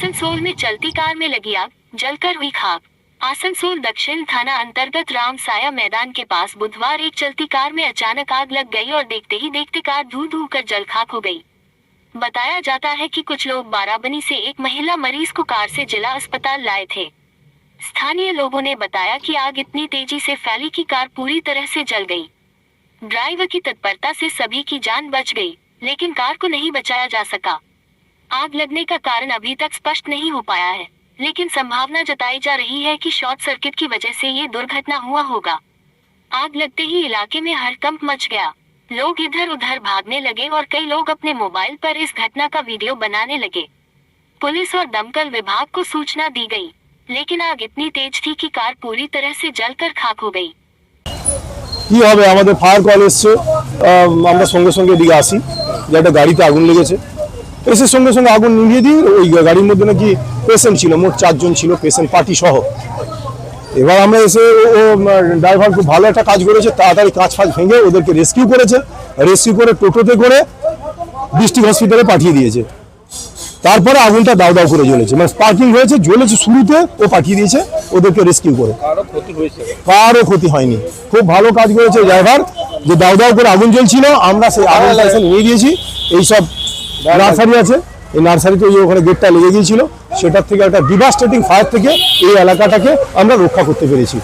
आसनसोल में चलती कार में लगी आग, जलकर हुई खाक। आसनसोल दक्षिण थाना अंतर्गत रामसाया मैदान के पास बुधवार एक चलती कार में अचानक आग लग गई और देखते ही देखते कार धू धू कर जल खाक हो गई। बताया जाता है कि कुछ लोग बाराबनी से एक महिला मरीज को कार से जिला अस्पताल लाए थे। स्थानीय लोगों ने बताया कि आग इतनी तेजी से फैली कि कार पूरी तरह से जल गई। ड्राइवर की तत्परता से सभी की जान बच गई, लेकिन कार को नहीं बचाया जा सका। आग लगने का कारण अभी तक स्पष्ट नहीं हो पाया है, लेकिन संभावना जताई जा रही है कि शॉर्ट सर्किट की वजह से ये दुर्घटना हुआ होगा। आग लगते ही इलाके में हड़कंप मच गया। लोग इधर उधर भागने लगे और कई लोग अपने मोबाइल पर इस घटना का वीडियो बनाने लगे। पुलिस और दमकल विभाग को सूचना दी गई, लेकिन आग इतनी तेज थी कि कार पूरी तरह से जलकर खाक हो गई। কি হবে আমাদের ফায়ার কল এসছে, আমরা সঙ্গে সঙ্গে এদিকে আসি যে একটা গাড়িতে আগুন লেগেছে। এসে সঙ্গে সঙ্গে আগুন নিভিয়ে দিই। ওই গাড়ির মধ্যে নাকি পেশেন্ট ছিল, মোট 4 জন ছিল, পেশেন্ট পার্টি সহ। এবার আমরা এসে ও ড্রাইভার খুব ভালো একটা কাজ করেছে, তাড়াতাড়ি কাঁচ ফাঁচ ভেঙে ওদেরকে রেস্কিউ করেছে। রেস্কিউ করে টোটোতে করে ডিস্ট্রিক্ট হসপিটালে পাঠিয়ে দিয়েছে। তারপরে আগুনটা দাউ দাউ করে জ্বলেছে, মানে স্পার্কিং হয়েছে, জ্বলেছে শুরুতে, ও পাঠিয়ে দিয়েছে ওদেরকে রেস্কিউ করে। কারো ক্ষতি হয়নি, খুব ভালো কাজ করেছে ড্রাইভার, যে দাউ দাউ করে আগুন জ্বলছিল, আমরা সেই আগুনটা এসে নিয়ে গিয়েছি। এইসব নার্সারি আছে, এই নার্সারিতে ওখানে গেটটা লেগে গিয়েছিল, সেটার থেকে একটা ডিভাস্টেটিং ফায়ার থেকে এই এলাকাটাকে আমরা রক্ষা করতে পেরেছি।